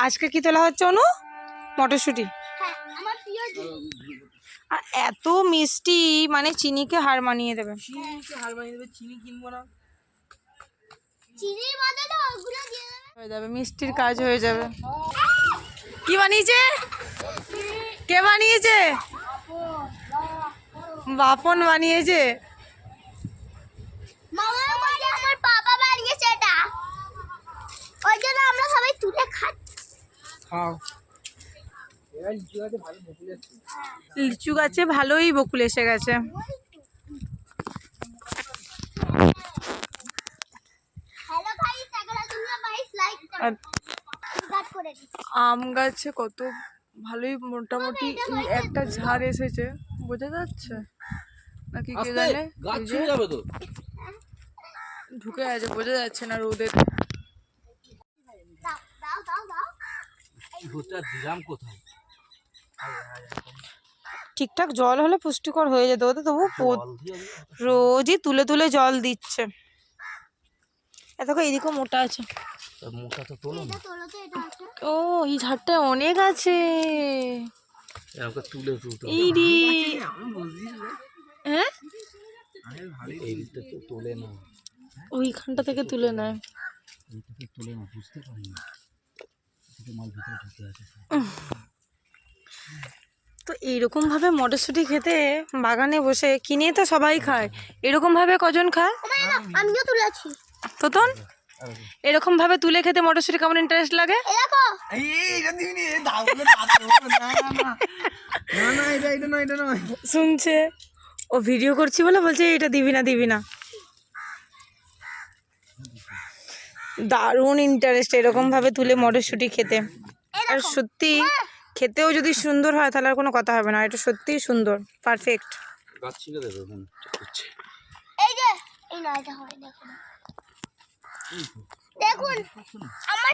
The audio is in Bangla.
আজকে কি তোলা হচ্ছে অনু? মটরশুঁটি। আর এত মিষ্টি, মানে চিনিকে হার মানিয়ে দেবে। চিনি কিনবো না, হয়ে যাবে, মিষ্টির কাজ হয়ে যাবে। কি বানিয়েছে? কে বানিয়েছে? বাপন বানিয়েছে। আমার বাবা বানিয়েছে এটা, ওই জন্য আমরা সবাই তুলে খাচ্ছি। খাও। লিচু গাছে ভালোই বকুল এসে গেছে। হ্যালো গাইস, এগুলো তোমরা গাইস লাইক আর করে দিন। আম গাছে কত ভালোই মোটামুটি একটা ঝাড় এসেছে, বোঝা যাচ্ছে নাকি কে জানে, গাছ ছুঁয়ে যাবে তো। ঢুকে আছে, বোঝা যাচ্ছে না রোদে। দাও দাও দাও দাও। দিলাম কোথায়? ঠিকঠাক জল হলে পুষ্টিকর হয়ে যেত, ওদের তবু রোজই তুলে তুলে জল দিচ্ছে। এত এদিকেও মোটা আছে। মোটা তো তোলো না। ও এই ঝাড়টা অনেক আছে। তুলে তুলতে ইরি হ্যাঁ, এইটা তো তোলে না, ওইখানটা থেকে তুলে নেয়। এইটাকে তোলে না, বুঝতে পারি না। মাল ভিতরে ঢুকে আছে। তো এইরকম ভাবে মটরশুঁটি খেতে বাগানে বসে কিনে তো সবাই খায়, এরকম ভাবে কজন খায়? আমিও তুলেছি। তোতন এরকম ভাবে তুলে খেতে মটরশুঁটি কেমন ইন্টারেস্ট লাগে? দেখো এইটা দিবি দাও না, না এটা নয়। শুনছে, ও ভিডিও করছি বলে বলছে এটা দিবি না দিবি না। দারুণ ইন্টারেস্ট এরকম ভাবে তুলে মটরশুঁটি খেতে। আর সত্যি খেতেও যদি সুন্দর হয় তাহলে আর কোনো কথা হবে না, এটা সত্যিই সুন্দর, পারফেক্ট। গাছ ছিঁড়ে দেবে এখন। এই যে এই নয়টা হয়, দেখুন দেখুন আমার